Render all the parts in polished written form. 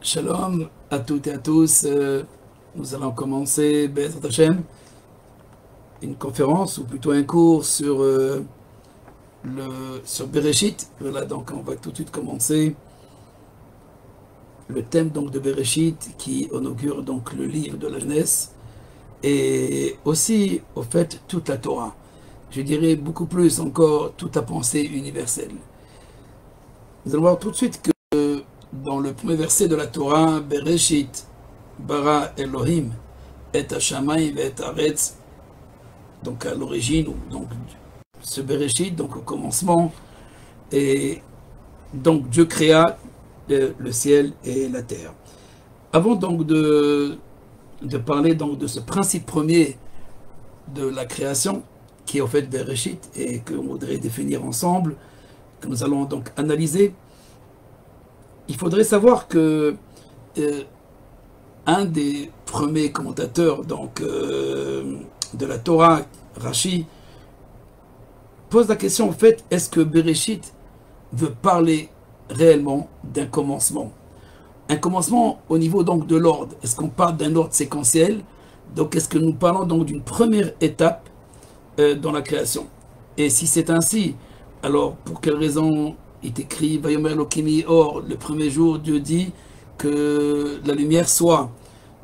Shalom à toutes et à tous. Nous allons commencer Be'ezrat Hashem, une conférence ou plutôt un cours sur Bereshit. Voilà, donc on va tout de suite commencer le thème donc de Bereshit qui inaugure donc le livre de la Genèse et aussi au fait toute la Torah. Je dirais beaucoup plus encore toute la pensée universelle. Nous allons voir tout de suite que dans le premier verset de la Torah, Bereshit bara Elohim et Hashamayim et Haaretz, donc à l'origine, donc ce Bereshit, donc au commencement, et donc Dieu créa le ciel et la terre. Avant donc de parler donc de ce principe premier de la création, qui est au fait Bereshit, et qu'on voudrait définir ensemble, que nous allons donc analyser, il faudrait savoir que un des premiers commentateurs donc, de la Torah, Rashi, pose la question en fait, est-ce que Bereshit veut parler réellement d'un commencement? Un commencement au niveau donc de l'ordre. Est-ce qu'on parle d'un ordre séquentiel? Donc est-ce que nous parlons donc d'une première étape dans la création? Et si c'est ainsi, alors pour quelle raison il est écrit Vayomer Elohim Or, le premier jour, Dieu dit que la lumière soit.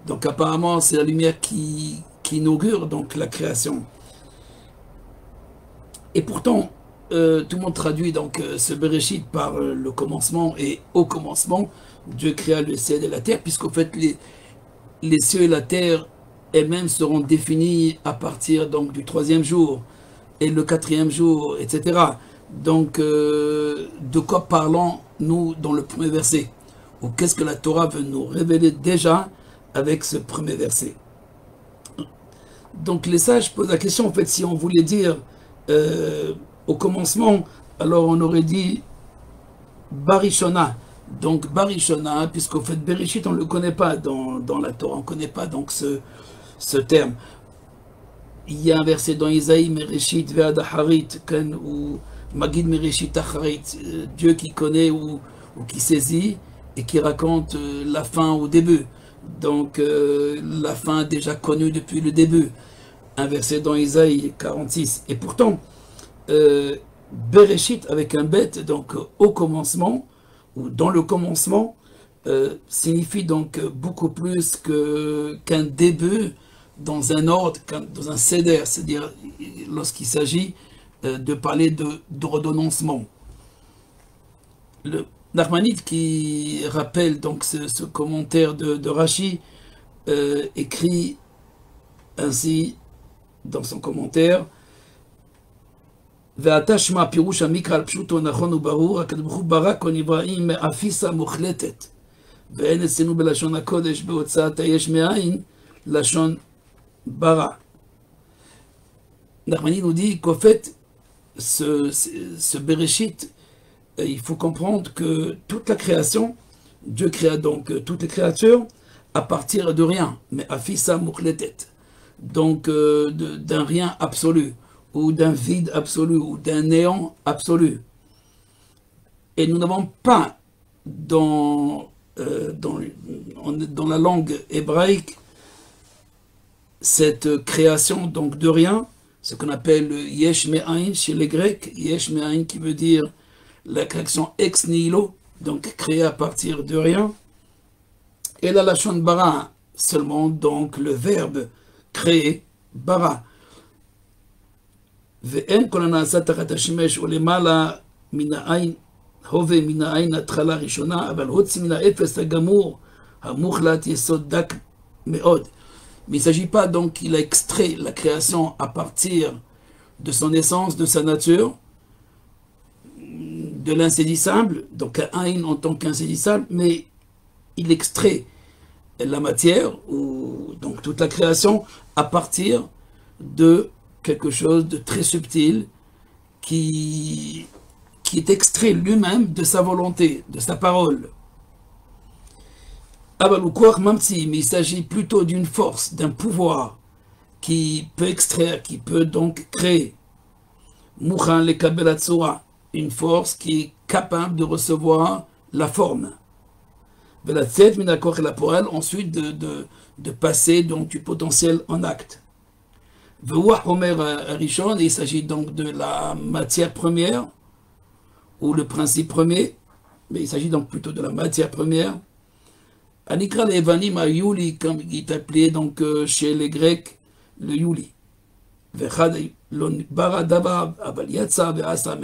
Donc apparemment, c'est la lumière qui inaugure donc la création. Et pourtant, tout le monde traduit donc ce Bereshit par le commencement, et au commencement, Dieu créa le ciel et la terre, puisqu'en fait, les cieux et la terre elles-mêmes seront définis à partir donc du troisième jour, et le quatrième jour, etc. Donc, de quoi parlons-nous dans le premier verset? Ou qu'est-ce que la Torah veut nous révéler déjà avec ce premier verset? Donc, les sages posent la question, en fait, si on voulait dire au commencement, alors on aurait dit Barishona. Donc, Barishona, puisqu'au fait, Bereshit, on ne le connaît pas dans la Torah, on ne connaît pas donc ce terme. Il y a un verset dans Isaïe, Mereshit ve'adaharit, ou Magid Mereshit Acharit, Dieu qui connaît ou qui saisit et qui raconte la fin au début. Donc la fin déjà connue depuis le début. Un verset dans Isaïe 46. Et pourtant, Bereshit avec un bet, donc au commencement, ou dans le commencement, signifie donc beaucoup plus qu'un début dans un ordre, dans un seder, c'est-à-dire lorsqu'il s'agit de parler d'ordonnancement. Le Nachmanide qui rappelle donc ce commentaire de Rashi écrit ainsi dans son commentaire: Ve'atashma pirush hamikra al pshuto nachon ubarur hakadosh baruch hu barak onivraim me'afisa muchletet ve'en etzenu belashon hakodesh behotzat hayesh me'ayin lashon bara. Nachmanide nous dit qu'au fait ce Bereshit, il faut comprendre que toute la création, Dieu créa donc toutes les créatures à partir de rien, mais afisa mukhletet, donc d'un rien absolu, ou d'un vide absolu, ou d'un néant absolu. Et nous n'avons pas dans la langue hébraïque cette création donc de rien, ce qu'on appelle Yesh Me'ain chez les Grecs, Yesh Me'ain qui veut dire la création ex nihilo, donc créée à partir de rien, et la lashon bara, seulement donc le verbe créer, bara. Ve'en kol hana'asa tachat hashemesh ulemala min ha'ain hove min ha'ain hatchala rishona aval hotzi min ha'efes hagamur hamuchlat yesod dak me'od. Mais il ne s'agit pas donc qu'il a extrait la création à partir de son essence, de sa nature, de l'insaisissable, donc un en tant qu'insaisissable, mais il extrait la matière, ou donc toute la création, à partir de quelque chose de très subtil qui est extrait lui-même de sa volonté, de sa parole. Mais il s'agit plutôt d'une force, d'un pouvoir qui peut extraire, qui peut donc créer. Mouchan le kabelatsura, une force qui est capable de recevoir la forme. la tête, mais d'accord, et la poêle, ensuite de passer donc du potentiel en acte. Veuah Homer Rishon, il s'agit donc de la matière première, ou le principe premier, mais il s'agit donc plutôt de la matière première. Anikra Levanim a Yuli, comme il est appelé donc chez les Grecs, le Yuli. Mais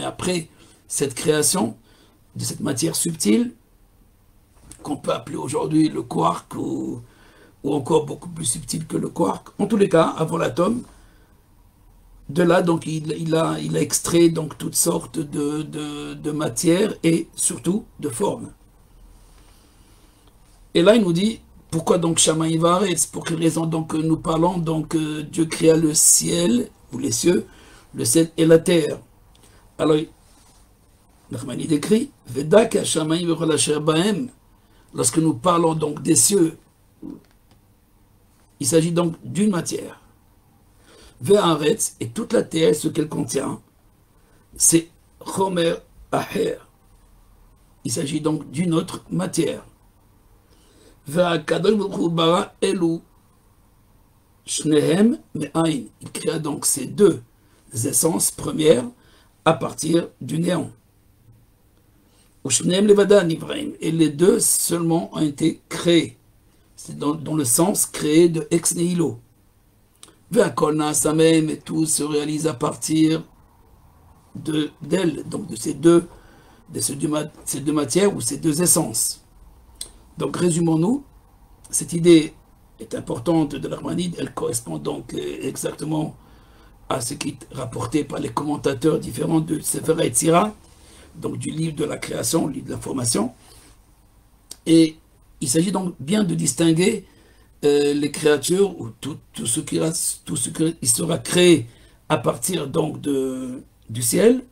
après cette création de cette matière subtile, qu'on peut appeler aujourd'hui le quark, ou encore beaucoup plus subtil que le quark, en tous les cas, avant l'atome, de là, donc, il a extrait donc toutes sortes de matières et surtout de formes. Et là, il nous dit, pourquoi donc Shamayim Vaaretz? Pour quelle raison donc nous parlons? Donc Dieu créa le ciel, ou les cieux, le ciel et la terre. Alors, Nachmani décrit, Vedaka Shamayim V'Rolasher Bahem. Lorsque nous parlons donc des cieux, il s'agit donc d'une matière. Ve'aretz, et toute la terre, ce qu'elle contient, c'est Chomer Aher. Il s'agit donc d'une autre matière. Ve'akadosh Baruch Hu bara elu shnehem me'ain. Il créa donc ces deux essences premières à partir du néant. Ushnehem levada nivraim. Et les deux seulement ont été créés. C'est dans le sens créé de ex nihilo. Et tout se réalise à partir d'elle, donc de ces deux matières ou ces deux essences. Donc résumons-nous, cette idée est importante de l'Armanide, elle correspond donc exactement à ce qui est rapporté par les commentateurs différents de Sefer Yetzira, donc du livre de la création, le livre de la formation. Et il s'agit donc bien de distinguer les créatures, ou tout ce qui sera créé à partir donc du ciel,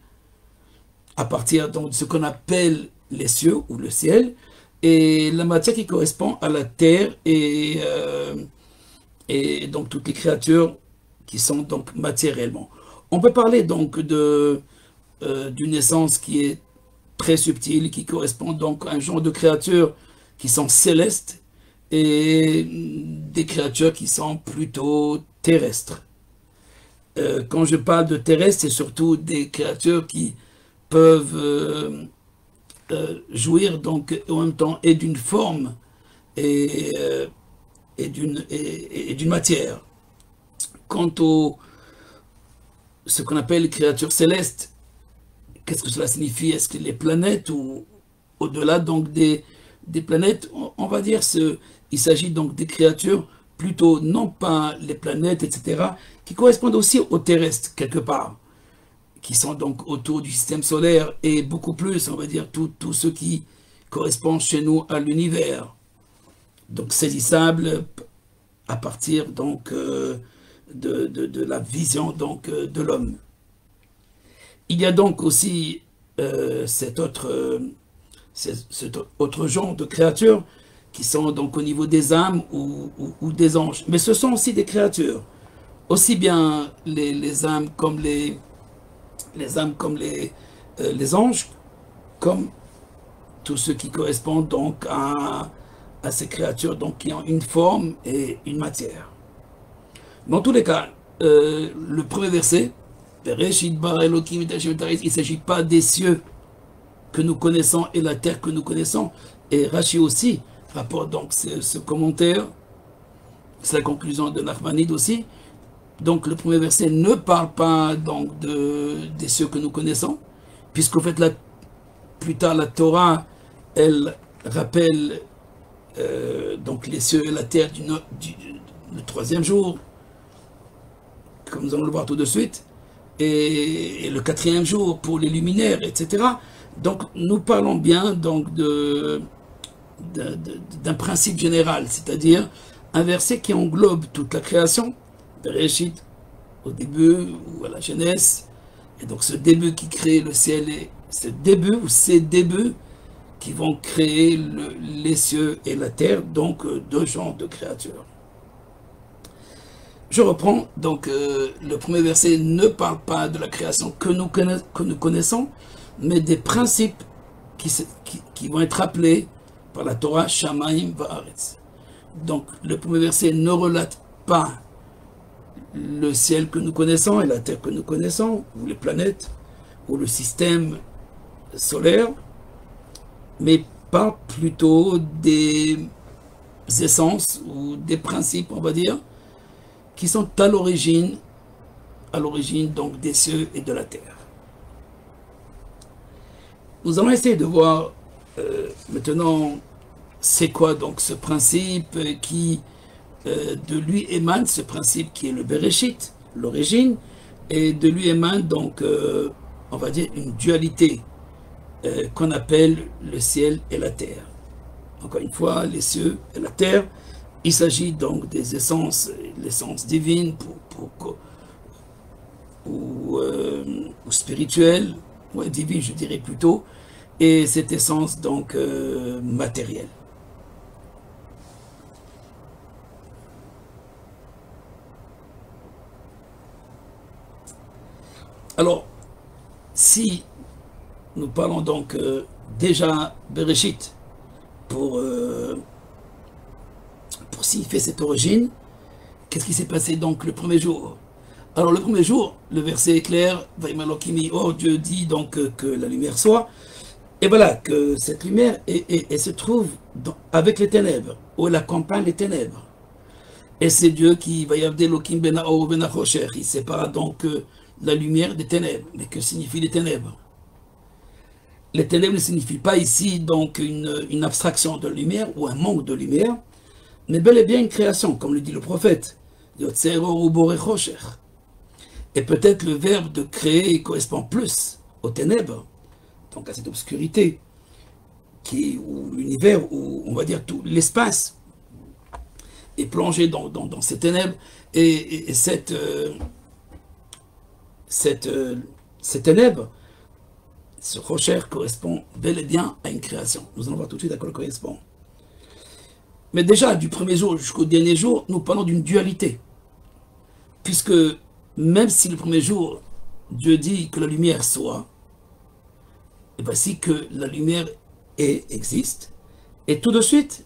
à partir donc de ce qu'on appelle les cieux ou le ciel, et la matière qui correspond à la terre et donc toutes les créatures qui sont donc matériellement. On peut parler donc d'une essence qui est très subtile, qui correspond donc à un genre de créatures qui sont célestes, et des créatures qui sont plutôt terrestres. Quand je parle de terrestres, c'est surtout des créatures qui peuvent jouir donc en même temps et d'une forme et d'une matière. Quant ce qu'on appelle créatures célestes, qu'est-ce que cela signifie? Est-ce que les planètes, ou au-delà donc des planètes, on va dire il s'agit donc des créatures plutôt, non pas les planètes, etc., qui correspondent aussi aux terrestres, quelque part, qui sont donc autour du système solaire, et beaucoup plus, on va dire, tout ce qui correspond chez nous à l'univers. Donc saisissable à partir donc de la vision donc de l'homme. Il y a donc aussi cet autre genre de créatures qui sont donc au niveau des âmes ou des anges. Mais ce sont aussi des créatures, aussi bien les âmes comme les anges, comme tous ceux qui correspondent donc à ces créatures donc qui ont une forme et une matière. Dans tous les cas, le premier verset, il ne s'agit pas des cieux que nous connaissons et la terre que nous connaissons. Et Rashi aussi rapporte donc ce commentaire, c'est la conclusion de Nachmanide aussi. Donc le premier verset ne parle pas donc des cieux que nous connaissons, puisqu'en fait plus tard la Torah, elle rappelle donc les cieux et la terre le troisième jour, comme nous allons le voir tout de suite, et le quatrième jour pour les luminaires, etc. Donc nous parlons bien donc d'un principe général, c'est-à-dire un verset qui englobe toute la création, Bereshit, au début ou à la Genèse, et donc ce début qui crée le ciel, et ce début ou ces débuts qui vont créer les cieux et la terre, donc deux genres de créatures. Je reprends, donc le premier verset ne parle pas de la création que nous connaissons, mais des principes qui vont être appelés par la Torah, Shamaim Va'aretz. Donc, le premier verset ne relate pas le ciel que nous connaissons et la terre que nous connaissons, ou les planètes, ou le système solaire, mais parle plutôt des essences ou des principes, on va dire, qui sont à l'origine donc des cieux et de la terre. Nous allons essayer de voir maintenant c'est quoi donc ce principe qui de lui émane, ce principe qui est le Bereshit, l'origine, et de lui émane donc on va dire une dualité qu'on appelle le ciel et la terre. Encore une fois, les cieux et la terre, il s'agit donc des essences, l'essence divine ou spirituelle, ou divine je dirais plutôt, et cette essence donc matérielle. Alors, si nous parlons donc déjà Bereshit pour signifier cette origine, qu'est-ce qui s'est passé donc le premier jour? Alors le premier jour, le verset est clair, Vaimalokimi, oh Dieu dit donc que la lumière soit, et voilà que cette lumière elle se trouve avec les ténèbres, ou elle accompagne les ténèbres. Et c'est Dieu qui va y avoir Elohim benao benachosher, il sépare donc la lumière des ténèbres. Mais que signifient les ténèbres? Les ténèbres ne signifient pas ici donc une abstraction de lumière ou un manque de lumière, mais bel et bien une création, comme le dit le prophète. Et peut-être le verbe de créer correspond plus aux ténèbres, donc à cette obscurité, ou l'univers, où on va dire tout l'espace est plongé dans ces ténèbres, et ces ténèbres, ce rocher correspond bel et bien à une création. Nous allons voir tout de suite à quoi il correspond. Mais déjà, du premier jour jusqu'au dernier jour, nous parlons d'une dualité. Puisque même si le premier jour, Dieu dit que la lumière soit, et voici que la lumière existe, et tout de suite,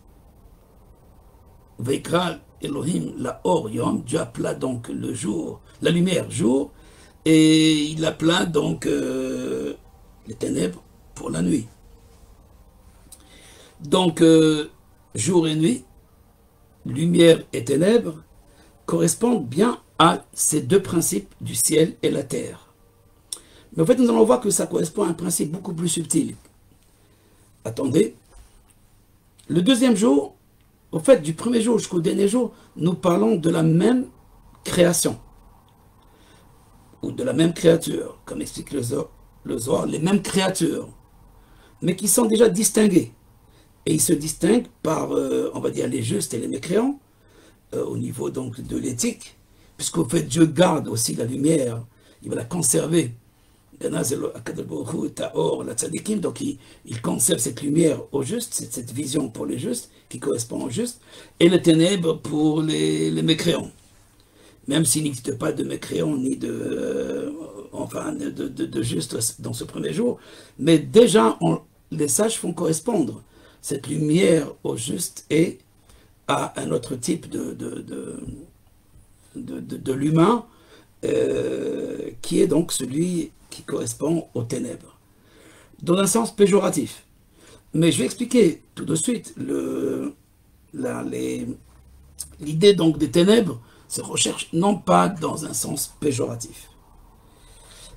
Veikra Elohim la Or Yom, Dieu appela donc le jour, la lumière jour, et il appela donc les ténèbres pour la nuit. Donc, jour et nuit, lumière et ténèbres, correspondent bien à ces deux principes du ciel et la terre. Mais en fait, nous allons voir que ça correspond à un principe beaucoup plus subtil. Attendez. Le deuxième jour, au fait, du premier jour jusqu'au dernier jour, nous parlons de la même création, ou de la même créature, comme explique le Zohar, les mêmes créatures, mais qui sont déjà distinguées. Et ils se distinguent par, on va dire, les justes et les mécréants, au niveau donc de l'éthique, puisqu'au fait, Dieu garde aussi la lumière, il va la conserver. Donc il conserve cette lumière aux justes, cette vision pour les justes, qui correspond aux justes, et les ténèbres pour les mécréants. Même s'il n'existe pas de mécréants ni de justes dans ce premier jour, mais déjà les sages font correspondre cette lumière au juste et à un autre type de l'humain, qui est donc celui qui correspond aux ténèbres, dans un sens péjoratif. Mais je vais expliquer tout de suite l'idée donc des ténèbres se recherche non pas dans un sens péjoratif.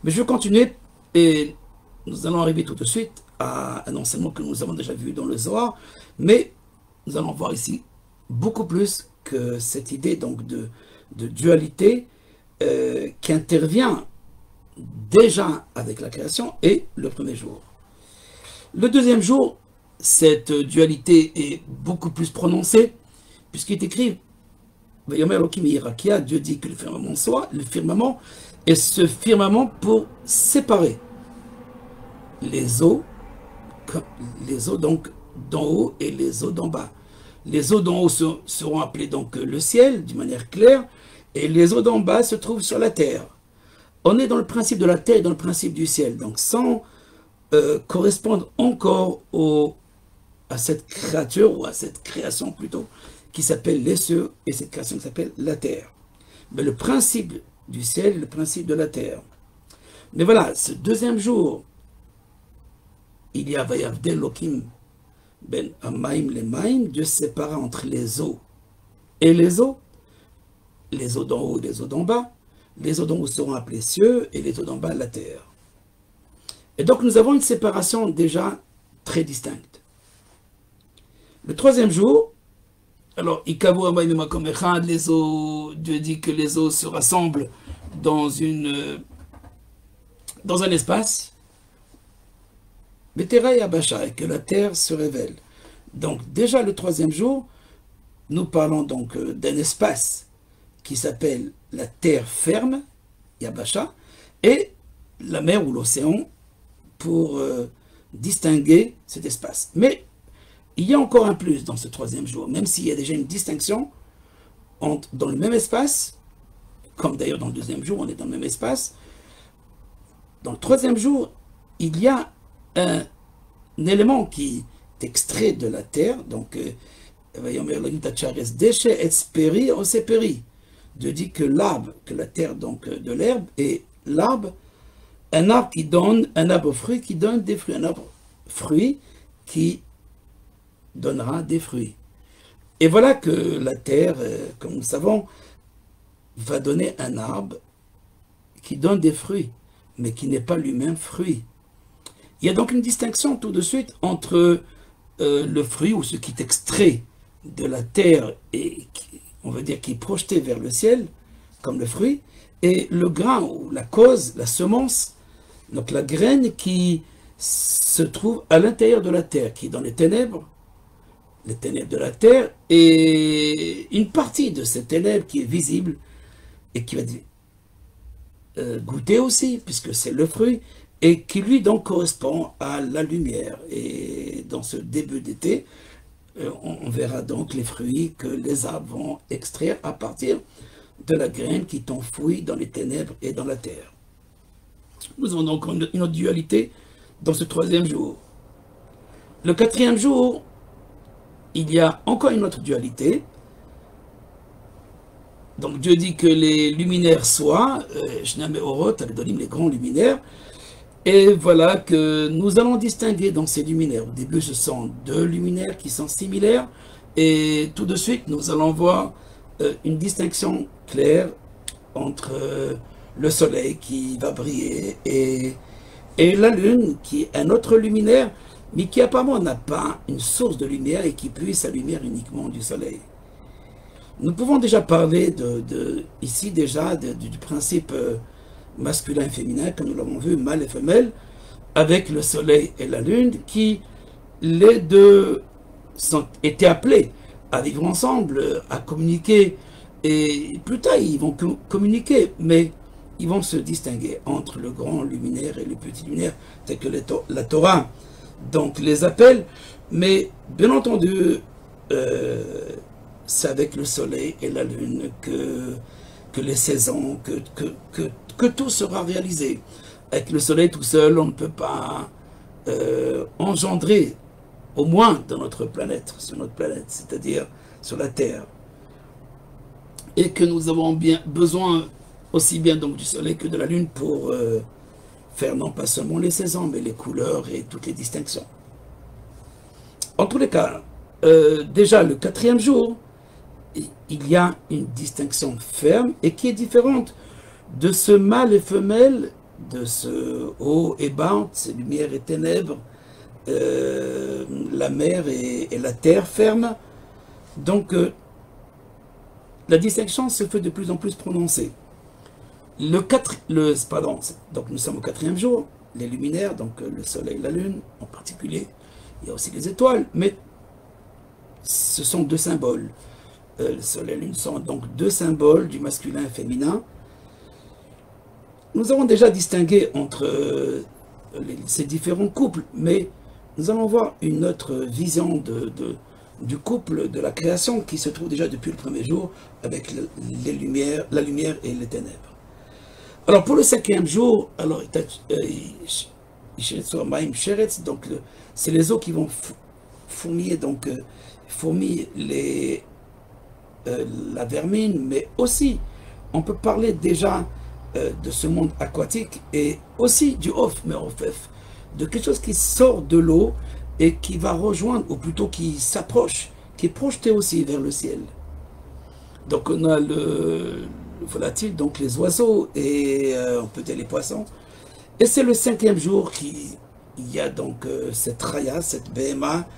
Mais je vais continuer et nous allons arriver tout de suite à un enseignement que nous avons déjà vu dans le Zohar, mais nous allons voir ici beaucoup plus que cette idée donc de dualité qui intervient déjà avec la création et le premier jour. Le deuxième jour, cette dualité est beaucoup plus prononcée, puisqu'il est écrit Dieu dit que le firmament soit, le firmament, et ce firmament pour séparer les eaux donc d'en haut et les eaux d'en bas. Les eaux d'en haut seront appelées donc le ciel, d'une manière claire, et les eaux d'en bas se trouvent sur la terre. On est dans le principe de la terre et dans le principe du ciel, donc sans correspondre encore à cette créature, ou à cette création plutôt, qui s'appelle les cieux, et cette création qui s'appelle la terre. Mais le principe du ciel, le principe de la terre. Mais voilà, ce deuxième jour, il y a Vayavdel Lokim ben Amaim le Maim, Dieu sépara entre les eaux et les eaux d'en haut et les eaux d'en bas. Les eaux d'en haut seront appelées cieux et les eaux d'en bas la terre. Et donc nous avons une séparation déjà très distincte. Le troisième jour, alors Ikavu Amaim Makom Echad, les eaux, Dieu dit que les eaux se rassemblent dans un espace, Betera et Abasha, et que la terre se révèle. Donc déjà le troisième jour, nous parlons donc d'un espace qui s'appelle la terre ferme, Yabasha, et la mer ou l'océan pour distinguer cet espace. Mais il y a encore un plus dans ce troisième jour, même s'il y a déjà une distinction dans le même espace, comme d'ailleurs dans le deuxième jour, on est dans le même espace. Dans le troisième jour, il y a un élément qui est extrait de la terre, donc Dieu dit que l'arbre, que la terre donc de l'herbe, et l'arbre, un arbre qui donne, un arbre fruit qui donne des fruits, un arbre fruit qui donnera des fruits. Et voilà que la terre, comme nous savons, va donner un arbre qui donne des fruits, mais qui n'est pas lui-même fruit. Il y a donc une distinction tout de suite entre le fruit, ou ce qui est extrait de la terre, et on veut dire qui est projeté vers le ciel, comme le fruit, et le grain, ou la cause, la semence, donc la graine qui se trouve à l'intérieur de la terre, qui est dans les ténèbres de la terre, et une partie de ces ténèbres qui est visible, et qui va goûter aussi, puisque c'est le fruit, et qui lui donc correspond à la lumière. Et dans ce début d'été, on verra donc les fruits que les arbres vont extraire à partir de la graine qui est enfouie dans les ténèbres et dans la terre. Nous avons donc une autre dualité dans ce troisième jour. Le quatrième jour, il y a encore une autre dualité. Donc Dieu dit que les luminaires soient, Shnam et Orot, les grands luminaires, et voilà que nous allons distinguer dans ces luminaires. Au début, ce sont deux luminaires qui sont similaires, et tout de suite, nous allons voir une distinction claire entre le soleil qui va briller et la lune, qui est un autre luminaire, mais qui apparemment n'a pas une source de lumière et qui puise sa lumière uniquement du soleil. Nous pouvons déjà parler ici déjà du principe masculin et féminin, comme nous l'avons vu, mâle et femelle, avec le soleil et la lune, qui les deux étaient appelés à vivre ensemble, à communiquer, et plus tard ils vont communiquer, mais ils vont se distinguer entre le grand luminaire et le petit luminaire, tel que la Torah donc les appelle, mais bien entendu, c'est avec le soleil et la lune que les saisons, que tout sera réalisé. Avec le soleil tout seul, on ne peut pas engendrer, au moins dans notre planète, sur notre planète, c'est-à-dire sur la Terre. Et que nous avons besoin aussi bien donc du soleil que de la lune pour faire non pas seulement les saisons, mais les couleurs et toutes les distinctions. En tous les cas, déjà le quatrième jour, il y a une distinction ferme et qui est différente de ce mâle et femelle, de ce haut et bas, ces lumières et ténèbres, la mer et la terre ferme. Donc, la distinction se fait de plus en plus prononcée. Donc nous sommes au quatrième jour, les luminaires, donc le soleil et la lune en particulier, il y a aussi les étoiles, mais ce sont deux symboles. Le soleil et la lune sont donc deux symboles du masculin et féminin. Nous avons déjà distingué entre ces différents couples, mais nous allons voir une autre vision du couple de la création qui se trouve déjà depuis le premier jour avec la lumière et les ténèbres. Alors pour le cinquième jour, donc c'est les eaux qui vont fourmiller, donc fourmis la vermine, mais aussi, on peut parler déjà de ce monde aquatique et aussi du off, mais off, de quelque chose qui sort de l'eau et qui va rejoindre, ou plutôt qui s'approche, qui est projeté aussi vers le ciel. Donc on a le volatile, donc les oiseaux et on peut dire les poissons. Et c'est le 5e jour qu'il y a donc cette raya, cette BMA,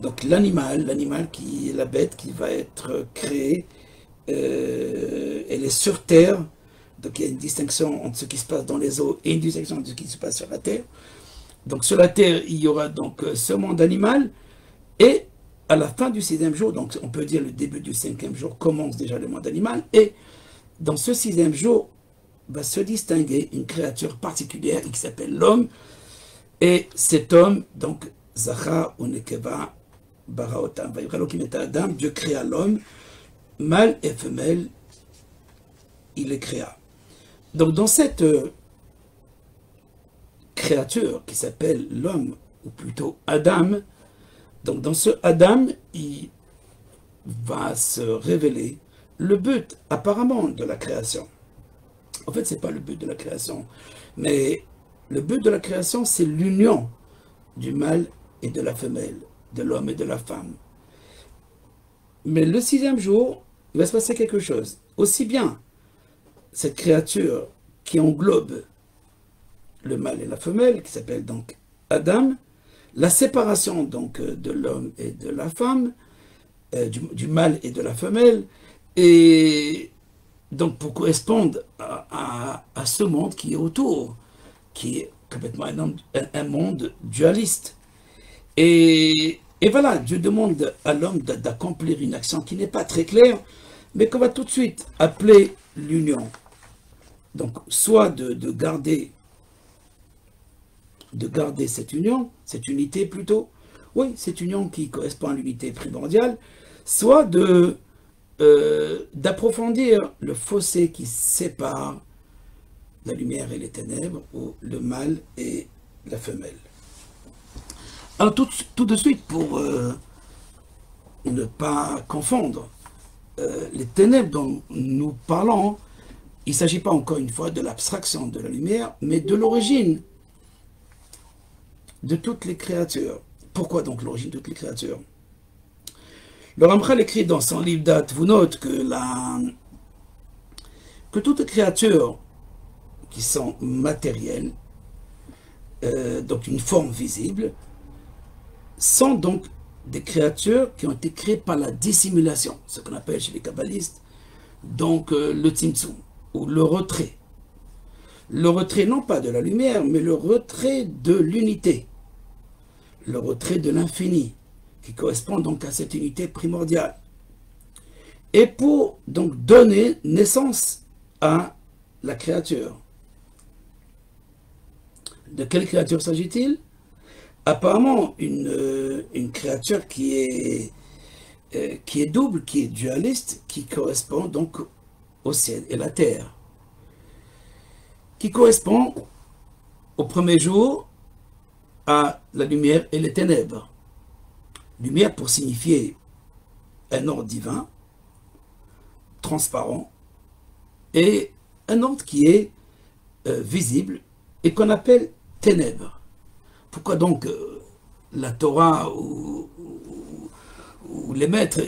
donc l'animal qui est la bête qui va être créée. Elle est sur terre, donc il y a une distinction entre ce qui se passe dans les eaux et une distinction entre ce qui se passe sur la terre. Donc sur la terre, il y aura donc ce monde animal, et à la fin du 6e jour, donc on peut dire le début du 5e jour, commence déjà le monde animal, et dans ce 6e jour va se distinguer une créature particulière qui s'appelle l'homme, et cet homme, donc Zachar ou Nekeva Baraotam, Adam, Dieu créa l'homme, mâle et femelle, il les créa. Donc dans cette créature qui s'appelle l'homme, ou plutôt Adam, donc dans ce Adam, il va se révéler le but apparemment de la création. En fait, ce n'est pas le but de la création, mais le but de la création, c'est l'union du mâle et de la femelle, de l'homme et de la femme. Mais le 6e jour, il va se passer quelque chose. Aussi bien cette créature qui englobe le mâle et la femelle, qui s'appelle donc Adam, la séparation donc de l'homme et de la femme, du mâle et de la femelle, et donc pour correspondre à ce monde qui est autour, qui est complètement un monde dualiste. Et voilà, Dieu demande à l'homme d'accomplir une action qui n'est pas très claire, mais qu'on va tout de suite appeler l'union. Donc, soit de garder cette union, cette unité plutôt, oui, cette union qui correspond à l'unité primordiale, soit d'approfondir le fossé qui sépare la lumière et les ténèbres, ou le mâle et la femelle. Alors tout de suite, pour ne pas confondre les ténèbres dont nous parlons, il ne s'agit pas encore une fois de l'abstraction de la lumière, mais de l'origine de toutes les créatures. Pourquoi donc l'origine de toutes les créatures? Le Ramchal écrit dans son livre d'Atvunot que toutes les créatures qui sont matérielles, donc une forme visible, sont donc des créatures qui ont été créées par la dissimulation, ce qu'on appelle chez les kabbalistes donc le tzimtzum, ou le retrait. Le retrait non pas de la lumière, mais le retrait de l'unité, le retrait de l'infini, qui correspond donc à cette unité primordiale. Et pour donc donner naissance à la créature. De quelle créature s'agit-il? Apparemment, une créature qui est double, qui est dualiste, qui correspond donc au ciel et la terre, qui correspond au premier jour à la lumière et les ténèbres. Lumière pour signifier un ordre divin, transparent, et un ordre qui est visible et qu'on appelle ténèbres. Pourquoi donc la Torah ou les maîtres,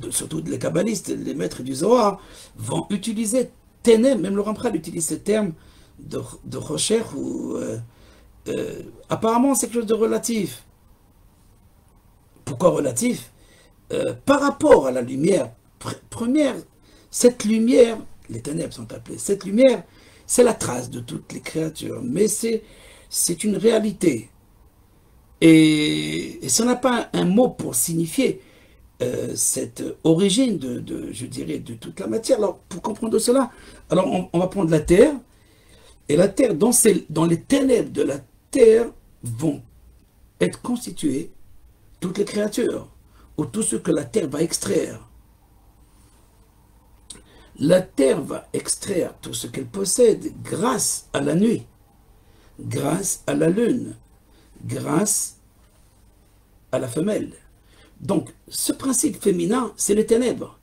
surtout les kabbalistes, les maîtres du Zohar, vont utiliser ténèbres, même le Ramchal utilise ce terme de recherche, ou apparemment c'est quelque chose de relatif. Pourquoi relatif? Par rapport à la lumière première, cette lumière, les ténèbres sont appelées, cette lumière, c'est la trace de toutes les créatures, mais c'est une réalité. Et si on n'a pas un mot pour signifier cette origine je dirais, de toute la matière, alors pour comprendre cela, alors on va prendre la terre, et la terre, dans les ténèbres de la terre, vont être constituées toutes les créatures, ou tout ce que la terre va extraire. La terre va extraire tout ce qu'elle possède grâce à la nuit, grâce à la lune, grâce à la femelle. Donc, ce principe féminin, c'est les ténèbres.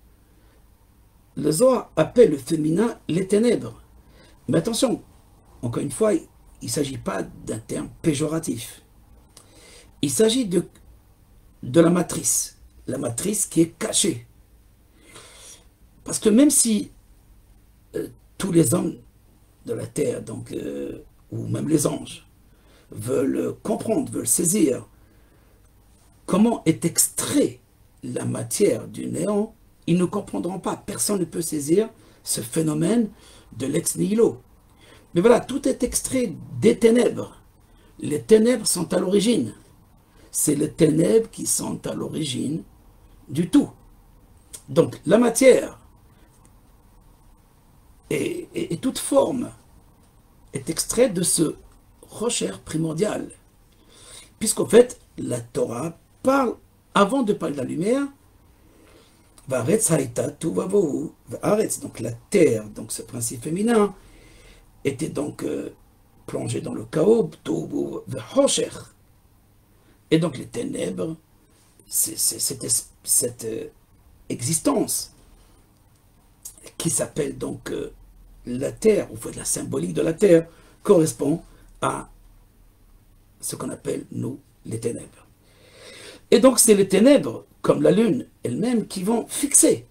Le Zohar appelle le féminin les ténèbres. Mais attention, encore une fois, il ne s'agit pas d'un terme péjoratif. Il s'agit de la matrice qui est cachée. Parce que même si tous les hommes de la terre, donc, ou même les anges, veulent comprendre, veulent saisir comment est extrait la matière du néant, ils ne comprendront pas. Personne ne peut saisir ce phénomène de l'ex nihilo. Mais voilà, tout est extrait des ténèbres. Les ténèbres sont à l'origine. C'est les ténèbres qui sont à l'origine du tout. Donc, la matière et toute forme est extraite de ce recherche primordial. Puisqu'en fait, la Torah parle, avant de parler de la lumière, donc la terre, donc ce principe féminin, était donc plongé dans le chaos, et donc les ténèbres, cette existence qui s'appelle donc la terre, ou fait la symbolique de la terre, correspond à ce qu'on appelle, nous, les ténèbres. Et donc c'est les ténèbres, comme la lune elle-même, qui vont fixer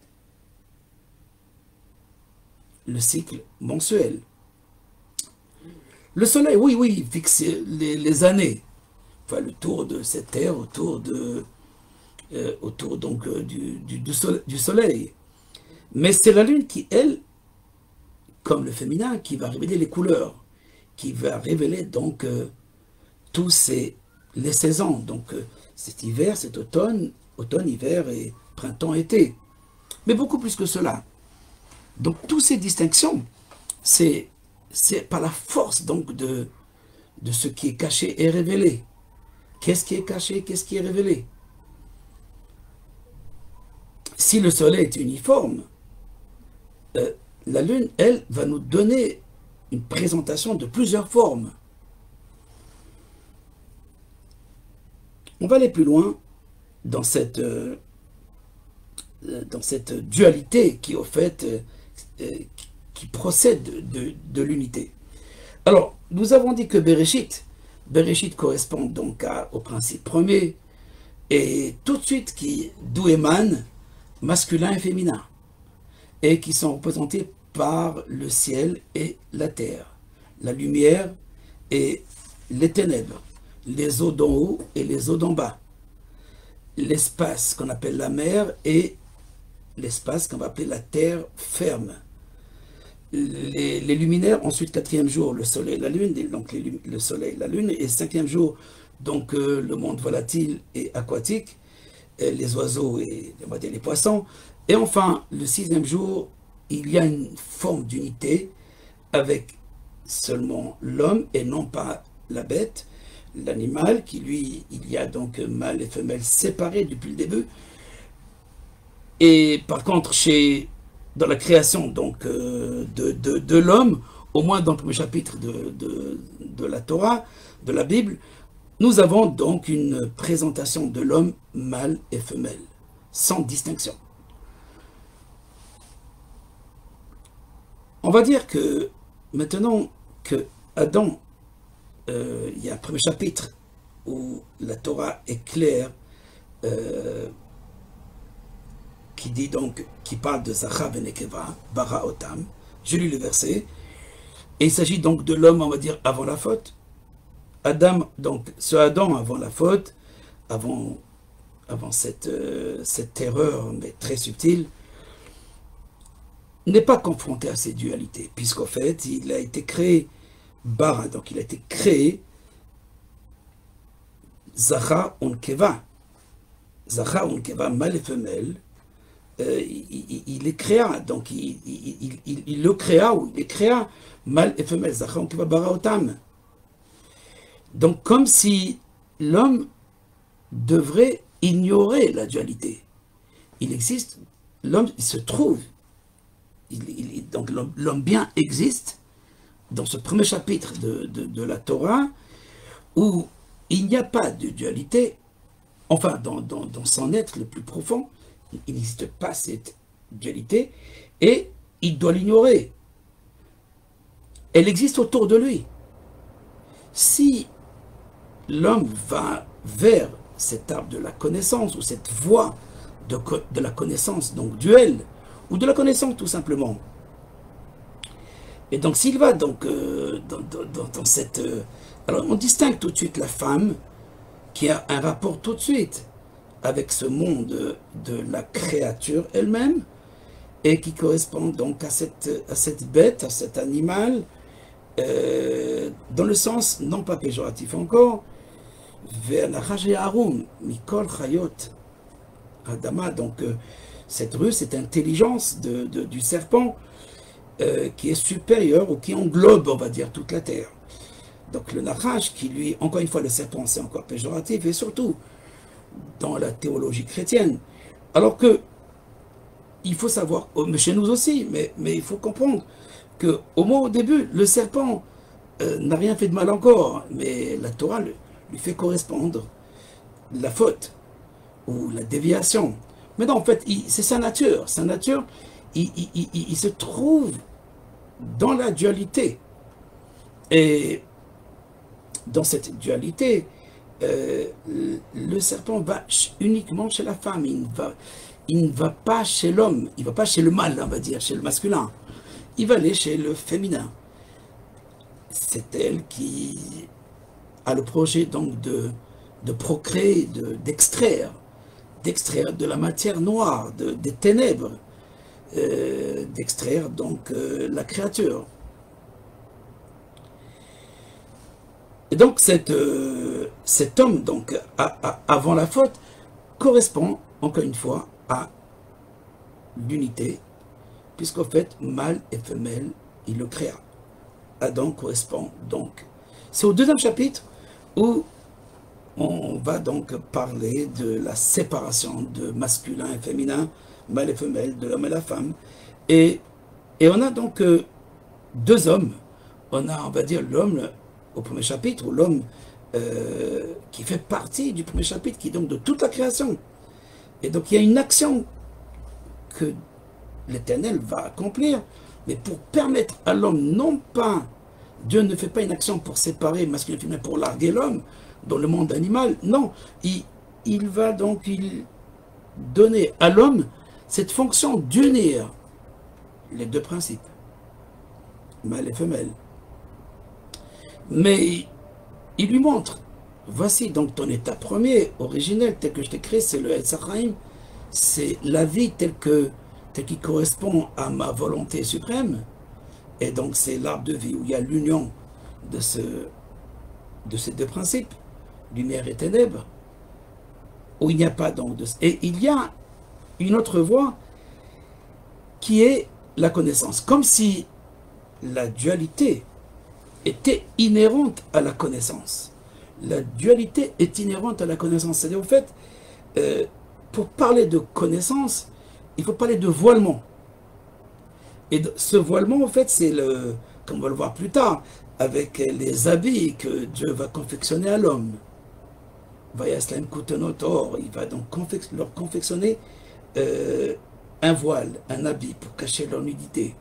le cycle mensuel. Le soleil, oui, fixe les années, enfin le tour de cette terre autour donc du soleil. Mais c'est la lune qui, elle, comme le féminin, qui va révéler les couleurs, qui va révéler donc tous les saisons, donc cet hiver, cet automne, hiver et printemps, été. Mais beaucoup plus que cela. Donc toutes ces distinctions, c'est par la force donc de ce qui est caché et révélé. Qu'est-ce qui est caché, qu'est-ce qui est révélé? Si le soleil est uniforme, la lune, elle, va nous donner une présentation de plusieurs formes. On va aller plus loin dans cette dualité qui, au fait, qui procède de l'unité. Alors, nous avons dit que Bereshit correspond donc au principe premier, et tout de suite d'où émanent masculin et féminin, et qui sont représentés par le ciel et la terre, la lumière et les ténèbres, les eaux d'en haut et les eaux d'en bas, l'espace qu'on appelle la mer et l'espace qu'on va appeler la terre ferme. Les luminaires, ensuite quatrième jour, le soleil et la lune, donc le soleil et la lune, et cinquième jour, donc le monde volatile et aquatique, les oiseaux et on va dire, les poissons, et enfin, le sixième jour, il y a une forme d'unité avec seulement l'homme et non pas la bête, l'animal, qui lui, il y a donc mâle et femelle séparés depuis le début. Et par contre, dans la création donc, de l'homme, au moins dans le premier chapitre de la Torah, de la Bible, nous avons donc une présentation de l'homme mâle et femelle, sans distinction. On va dire que maintenant que Adam, il y a un premier chapitre où la Torah est claire, qui parle de Zachar et Nekeva, Bara Otam. Je lis le verset. Et il s'agit donc de l'homme, on va dire, avant la faute. Adam, donc, ce Adam avant la faute, avant cette terreur, mais très subtile, n'est pas confronté à ces dualités, puisqu'en fait, il a été créé Bara, donc il a été créé Zachar Unkeva. Zachar Unkeva, mâle et femelle, il les créa, donc il le créa, ou il les créa, mâle et femelle, Zachar Unkeva Bara Otam. Donc comme si l'homme devrait ignorer la dualité. Il existe, l'homme il se trouve, donc l'homme bien existe dans ce premier chapitre de la Torah où il n'y a pas de dualité, enfin dans son être le plus profond, il n'existe pas cette dualité et il doit l'ignorer. Elle existe autour de lui. Si l'homme va vers cet arbre de la connaissance ou cette voie de la connaissance, donc duel, ou de la connaissance tout simplement, et donc s'il va donc dans cette... alors on distingue tout de suite la femme qui a un rapport tout de suite avec ce monde de la créature elle-même et qui correspond donc à cette bête, à cet animal, dans le sens non pas péjoratif encore, Mikol Chayot Adama, donc cette rue, cette intelligence du serpent qui est supérieure ou qui englobe, on va dire, toute la terre. Donc le Nachash, qui lui, encore une fois, le serpent, c'est encore péjoratif, et surtout dans la théologie chrétienne. Alors que, il faut savoir, chez nous aussi, mais il faut comprendre que au moins au début, le serpent n'a rien fait de mal encore, mais la Torah lui fait correspondre la faute ou la déviation. Mais non, en fait, c'est sa nature. Sa nature, il se trouve dans la dualité. Et dans cette dualité, le serpent va uniquement chez la femme. Il ne va pas chez l'homme. Il ne va pas chez le mâle, on va dire, chez le masculin. Il va aller chez le féminin. C'est elle qui a le projet donc de procréer, d'extraire de la matière noire, des ténèbres, d'extraire donc la créature. Et donc cet homme, donc, avant la faute, correspond, encore une fois, à l'unité, puisqu'en fait, mâle et femelle, il le créa. Adam correspond donc. C'est au deuxième chapitre où on va donc parler de la séparation de masculin et féminin, mâle et femelle, de l'homme et la femme. Et on a donc deux hommes. On a, on va dire, l'homme au premier chapitre, ou l'homme qui fait partie du premier chapitre, qui est donc de toute la création. Et donc il y a une action que l'Éternel va accomplir, mais pour permettre à l'homme, non pas, Dieu ne fait pas une action pour séparer masculin et féminin, pour larguer l'homme dans le monde animal, non, il va donc donner à l'homme cette fonction d'unir les deux principes, mâle et femelle. Mais il lui montre, voici donc ton état premier, originel, tel que je t'ai créé, c'est le Etz HaChaim, c'est la vie telle qui correspond à ma volonté suprême, et donc c'est l'arbre de vie où il y a l'union de ces deux principes, lumière et ténèbres, où il n'y a pas donc de... Et il y a une autre voie qui est la connaissance, comme si la dualité était inhérente à la connaissance. La dualité est inhérente à la connaissance. C'est-à-dire, au fait, pour parler de connaissance, il faut parler de voilement. Et ce voilement, en fait, c'est le, comme on va le voir plus tard, avec les habits que Dieu va confectionner à l'homme. Il va donc leur confectionner un voile, un habit pour cacher leur nudité.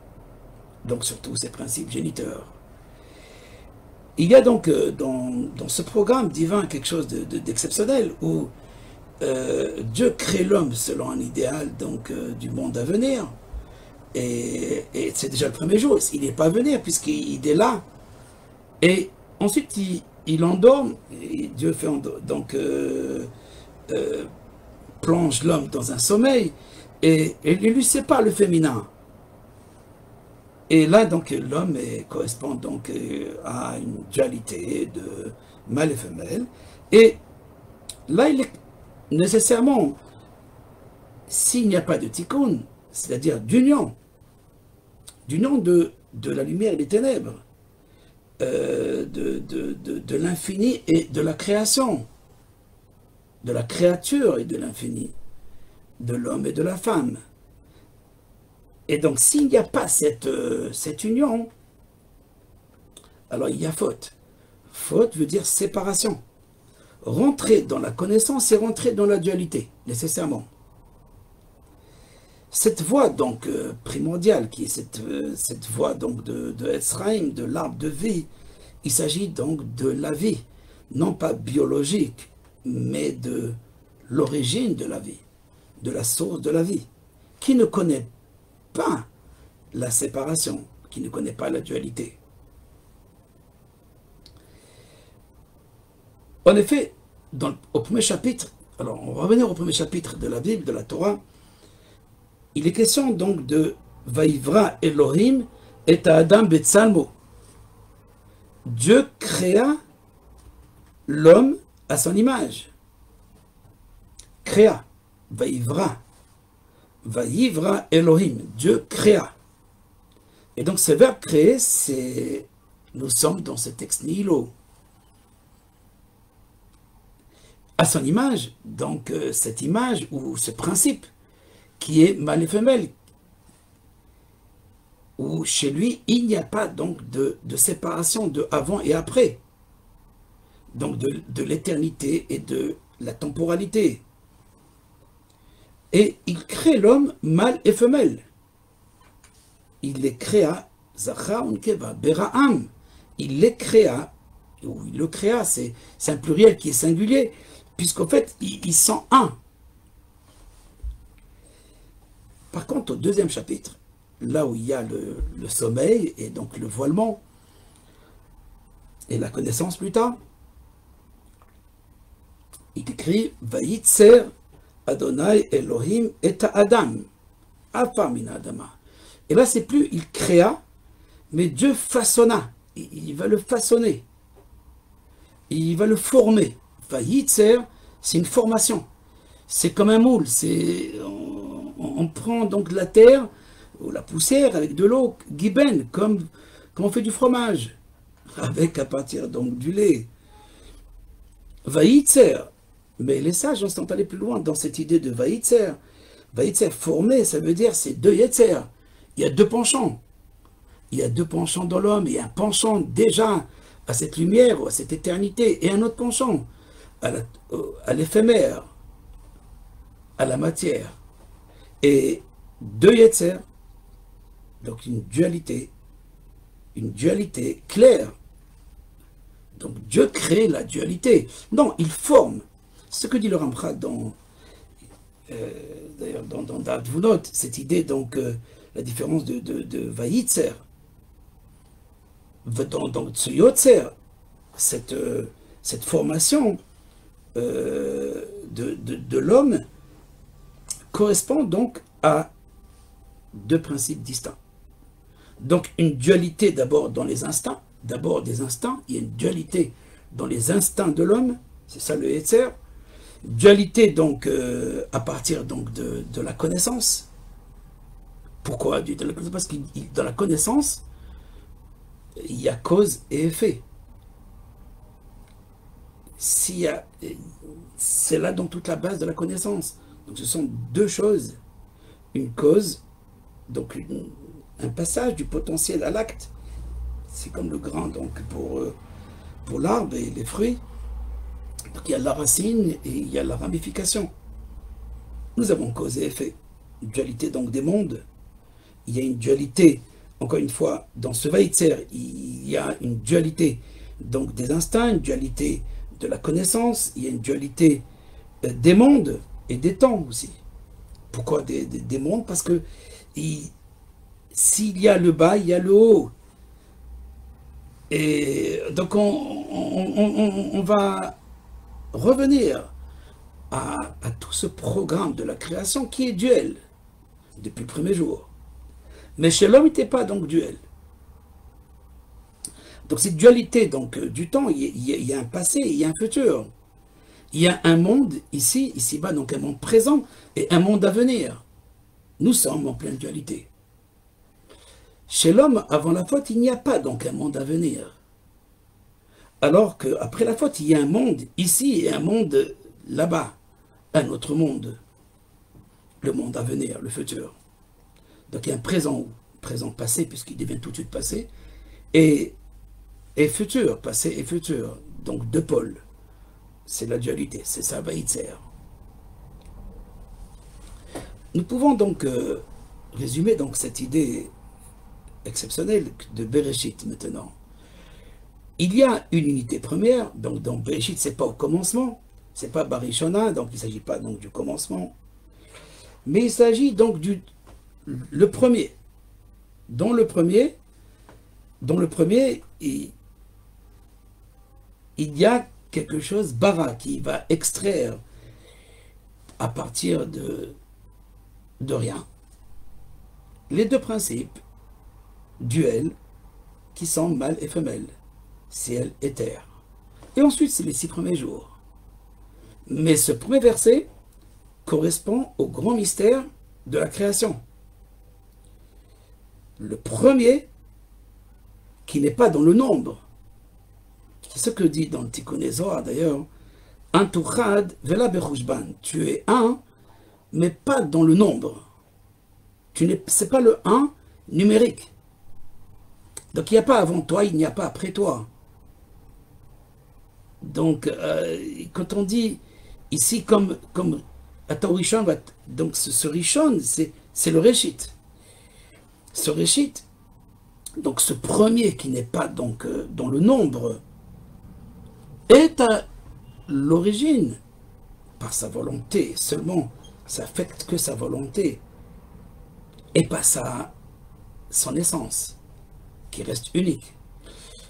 Donc surtout ces principes géniteurs. Il y a donc dans ce programme divin quelque chose d'exceptionnel où Dieu crée l'homme selon un idéal donc du monde à venir. Et c'est déjà le premier jour. Il n'est pas à venir puisqu'il est là. Et ensuite il endort. Et Dieu fait donc plonge l'homme dans un sommeil et il lui sépare le féminin. Et là, donc, l'homme correspond donc à une dualité de mâle et femelle. Et là, il est nécessairement, s'il n'y a pas de tikkun, c'est-à-dire d'union de la lumière et des ténèbres, de l'infini et de la création, de la créature et de l'infini, de l'homme et de la femme. Et donc, s'il n'y a pas cette union, alors il y a faute. Faute veut dire séparation. rentrer dans la connaissance, c'est rentrer dans la dualité, nécessairement. Cette voie donc primordiale, qui est cette voie donc de Ezraïm, de l'arbre de vie, il s'agit donc de la vie, non pas biologique, mais de l'origine de la vie, de la source de la vie, qui ne connaît pas la séparation, qui ne connaît pas la dualité. En effet, au premier chapitre, alors on va revenir au premier chapitre de la Bible, de la Torah, il est question donc de Vaïvra Elohim et Adam Betsalmo. Dieu créa l'homme à son image. Créa, Vaïvra. Vaïvra Elohim, Dieu créa. Et donc ce verbe créer, c'est, nous sommes dans ce texte nihilo. À son image, donc cette image ou ce principe qui est mâle et femelle, où chez lui, il n'y a pas donc de séparation de avant et après, donc de l'éternité et de la temporalité. Et il crée l'homme mâle et femelle. Il les créa, Zachar unkeva, Bera'am. Il les créa, ou il le créa, c'est un pluriel qui est singulier, puisqu'en fait, ils sont un. Par contre, au deuxième chapitre, là où il y a le sommeil et donc le voilement et la connaissance plus tard, il écrit Vayitzer Adonai Elohim et Adam, Afa min Adama. Et là, c'est plus il créa, mais Dieu façonna. Il va le façonner. Il va le former. Vayitzer, c'est une formation. C'est comme un moule. On prend donc de la terre ou la poussière avec de l'eau, giben, comme on fait du fromage, avec à partir donc du lait. Vayitzer. Mais les sages sont allés plus loin dans cette idée de Vayitzer. Vayitzer, former, ça veut dire c'est deux Yetzer. Il y a deux penchants. Il y a deux penchants dans l'homme. Il y a un penchant déjà à cette lumière, à cette éternité, et un autre penchant à l'éphémère, à la matière. Et deux Yetzer, donc une dualité claire. Donc Dieu crée la dualité. Non, il forme. Ce que dit le Ramchal d'ailleurs dans Davunot, cette idée donc la différence de Vayitzer, dans Tsuyotzer, cette formation de l'homme correspond donc à deux principes distincts. Donc une dualité d'abord dans les instincts, d'abord des instincts, il y a une dualité dans les instincts de l'homme, c'est ça le Yetzer. Dualité donc à partir donc de la connaissance. Pourquoi de la connaissance? Parce que dans la connaissance, il y a cause et effet. C'est là donc toute la base de la connaissance. Donc ce sont deux choses. Une cause, donc un passage du potentiel à l'acte. C'est comme le grain donc pour l'arbre et les fruits. Donc il y a la racine et il y a la ramification. Nous avons cause et effet. Une dualité donc des mondes. Il y a une dualité, encore une fois, dans ce Vayitzer, il y a une dualité donc des instincts, une dualité de la connaissance, il y a une dualité des mondes et des temps aussi. Pourquoi des mondes? Parce que s'il y a le bas, il y a le haut. Et donc on va revenir à tout ce programme de la création qui est duel depuis le premier jour. Mais chez l'homme, il n'était pas donc duel. Donc cette dualité donc, du temps, il y a un passé, il y a un futur. Il y a un monde ici-bas, donc un monde présent et un monde à venir. Nous sommes en pleine dualité. Chez l'homme, avant la faute, il n'y a pas donc un monde à venir. Alors qu'après la faute, il y a un monde ici et un monde là-bas. Un autre monde. Le monde à venir, le futur. Donc il y a un présent passé, puisqu'il devient tout de suite passé, et futur, passé et futur. Donc deux pôles. c'est la dualité, c'est ça, Vaïtzer. Nous pouvons donc résumer donc cette idée exceptionnelle de Bereshit maintenant. Il y a une unité première, donc dans Bereshit, c'est pas au commencement, c'est pas Barishona, donc il ne s'agit pas donc du commencement, mais il s'agit donc le premier. Dans le premier, il y a quelque chose, bara, qui va extraire à partir de rien les deux principes, duel, qui sont mâle et femelle, ciel et terre. Et ensuite, c'est les 6 premiers jours. Mais ce premier verset correspond au grand mystère de la création. Le premier, qui n'est pas dans le nombre. C'est ce que dit dans le Tikkun Zohar d'ailleurs. Antuchad vela bechushban. Tu es un, mais pas dans le nombre. Ce n'est pas le un numérique. Donc il n'y a pas avant toi, il n'y a pas après toi. Donc quand on dit ici comme Atah Rishon, donc ce Rishon, c'est le Réchit. Ce Réchit, donc ce premier qui n'est pas donc dans le nombre, est à l'origine, par sa volonté seulement, ça affecte que sa volonté, et pas son essence, qui reste unique.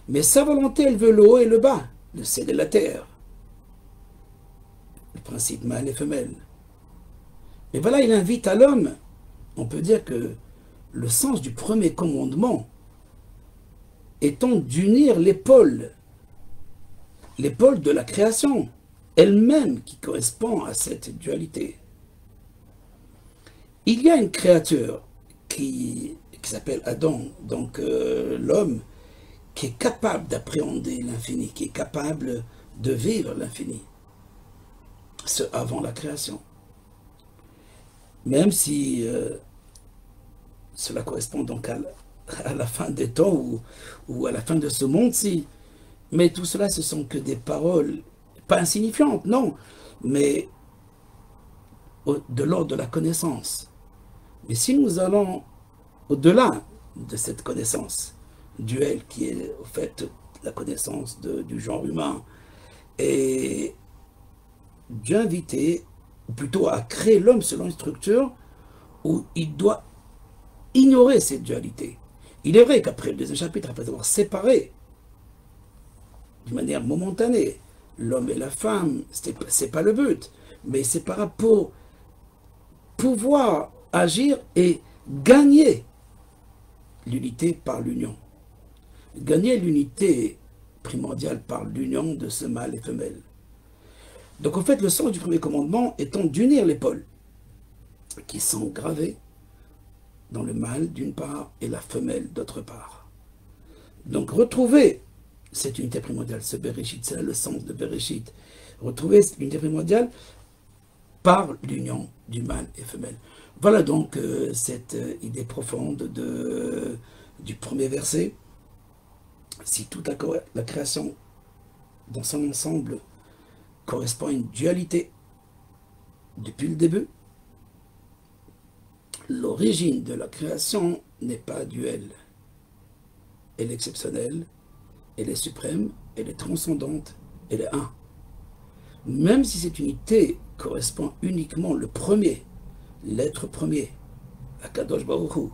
Mais sa volonté, elle veut le haut et le bas, le ciel et la terre. Le principe mâle et femelle. Mais voilà, il invite à l'homme, on peut dire que le sens du premier commandement étant d'unir les pôles de la création, elle-même qui correspond à cette dualité. Il y a une créature qui s'appelle Adam, donc l'homme, qui est capable d'appréhender l'infini, qui est capable de vivre l'infini, ce avant la création. Même si cela correspond donc à la fin des temps ou à la fin de ce monde-ci. Mais tout cela, ce sont que des paroles, pas insignifiantes, non, mais de l'ordre de la connaissance. Mais si nous allons au-delà de cette connaissance, duel qui est au fait la connaissance du genre humain, et Dieu invité, ou plutôt à créer l'homme selon une structure où il doit ignorer cette dualité. Il est vrai qu'après le deuxième chapitre, après avoir séparé de manière momentanée l'homme et la femme, c'est pas le but, mais il sépara pour pouvoir agir et gagner l'unité par l'union. Gagner l'unité primordiale par l'union de ce mâle et femelle. Donc en fait, le sens du premier commandement étant d'unir les pôles qui sont gravés dans le mâle d'une part et la femelle d'autre part. Donc retrouver cette unité primordiale, ce Bereshit, c'est là le sens de Bereshit. Retrouver cette unité primordiale par l'union du mâle et femelle. Voilà donc cette idée profonde du premier verset. Si toute la création dans son ensemble correspond à une dualité depuis le début, l'origine de la création n'est pas duel. Elle est exceptionnelle, elle est suprême, elle est transcendante, elle est un. Même si cette unité correspond uniquement le premier, l'être premier, Akadosh Baruch Hu,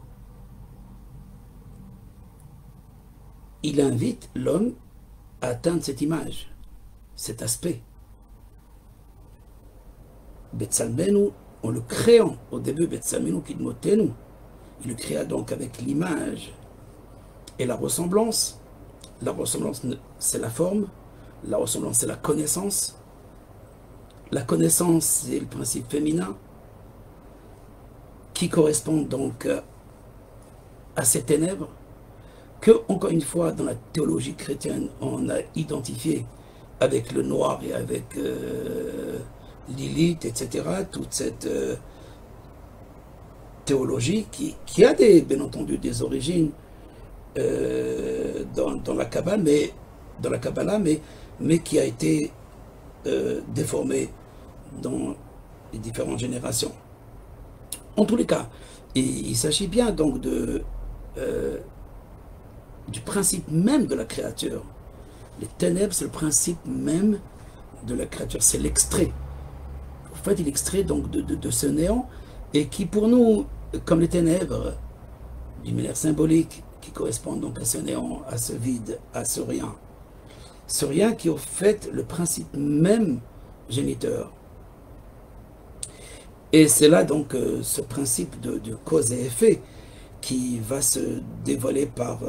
il invite l'homme à atteindre cette image, cet aspect. Betsalmenu, en le créant au début, Betsalmenu Kidmotenu, il le créa donc avec l'image et la ressemblance. La ressemblance, c'est la forme, la ressemblance, c'est la connaissance. La connaissance, c'est le principe féminin qui correspond donc à ces ténèbres que, encore une fois, dans la théologie chrétienne, on a identifié avec le noir et avec Lilith, etc., toute cette théologie qui a bien entendu des origines dans la Kabbalah, mais qui a été déformé dans les différentes générations. En tous les cas, il s'agit bien donc du principe même de la créature. Les ténèbres, c'est le principe même de la créature, c'est l'extrait. En fait, il extrait donc de ce néant, et qui pour nous, comme les ténèbres, d'une manière symbolique, qui correspondent donc à ce néant, à ce vide, à ce rien. Ce rien qui est au fait le principe même géniteur. Et c'est là donc ce principe de cause et effet qui va se dévoiler par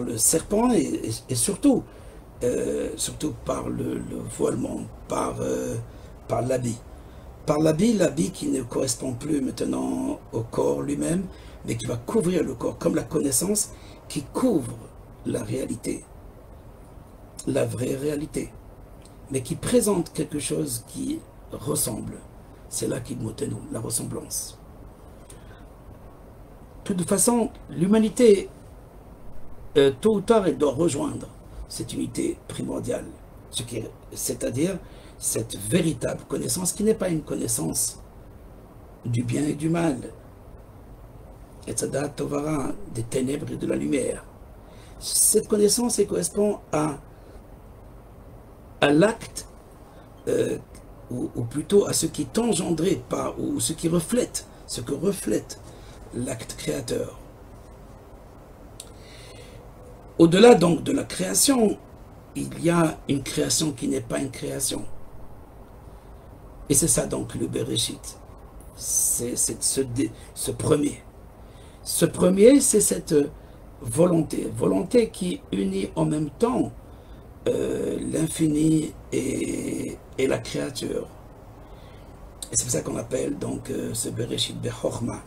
le serpent et surtout par le voilement, par l'habit. Par l'habit qui ne correspond plus maintenant au corps lui-même, mais qui va couvrir le corps, comme la connaissance qui couvre la réalité, la vraie réalité, mais qui présente quelque chose qui ressemble. C'est là qu'il monte nous, la ressemblance. De toute façon, l'humanité, tôt ou tard, elle doit rejoindre cette unité primordiale, c'est-à-dire cette véritable connaissance qui n'est pas une connaissance du bien et du mal, Etzadat Tovara, des ténèbres et de la lumière. Cette connaissance elle correspond à l'acte, ou plutôt à ce qui est engendré par, ou ce qui reflète, ce que reflète l'acte créateur. Au-delà donc de la création, il y a une création qui n'est pas une création. Et c'est ça donc le Bereshit. C'est ce premier. Ce premier, c'est cette volonté qui unit en même temps l'infini et la créature. Et c'est pour ça qu'on appelle donc ce Bereshit Bechorma.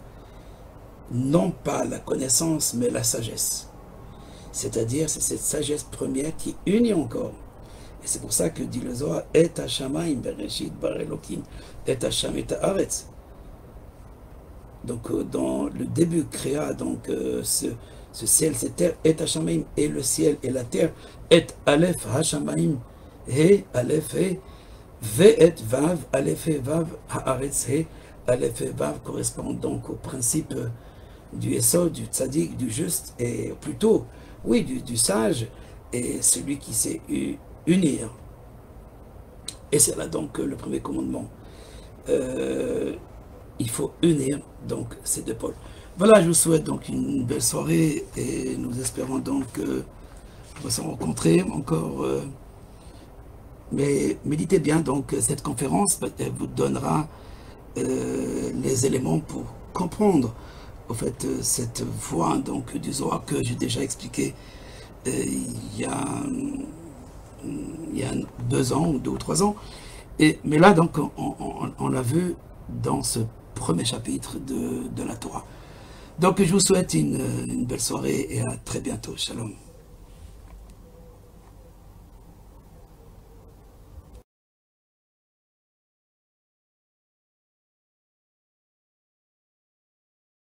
Non pas la connaissance, mais la sagesse. C'est-à-dire, c'est cette sagesse première qui unit encore. Et c'est pour ça que dit le Zohar, Et Hashamaim Bereshit Bar Elokim, Et Hasham et Haaretz. Donc, dans le début créa donc ce ciel, cette terre, Et Hashamaim, et le ciel et la terre, Et Aleph Hashamaim, He Aleph He, Ve Et Vav, Aleph He Vav, Haaretz He, Aleph He Vav correspond donc au principe du Esod, du Tzadik, du juste, et plutôt, oui, du sage, et celui qui sait unir. Et c'est là donc le premier commandement. Il faut unir donc ces deux pôles. Voilà, je vous souhaite donc une belle soirée, et nous espérons donc on va se rencontrer encore. Mais méditez bien donc cette conférence, elle vous donnera les éléments pour comprendre au fait cette voie donc du Zohar que j'ai déjà expliqué il y a 2 ans ou 2 ou 3 ans. Mais là donc on l'a vu dans ce premier chapitre de la Torah. Donc je vous souhaite une belle soirée et à très bientôt. Shalom.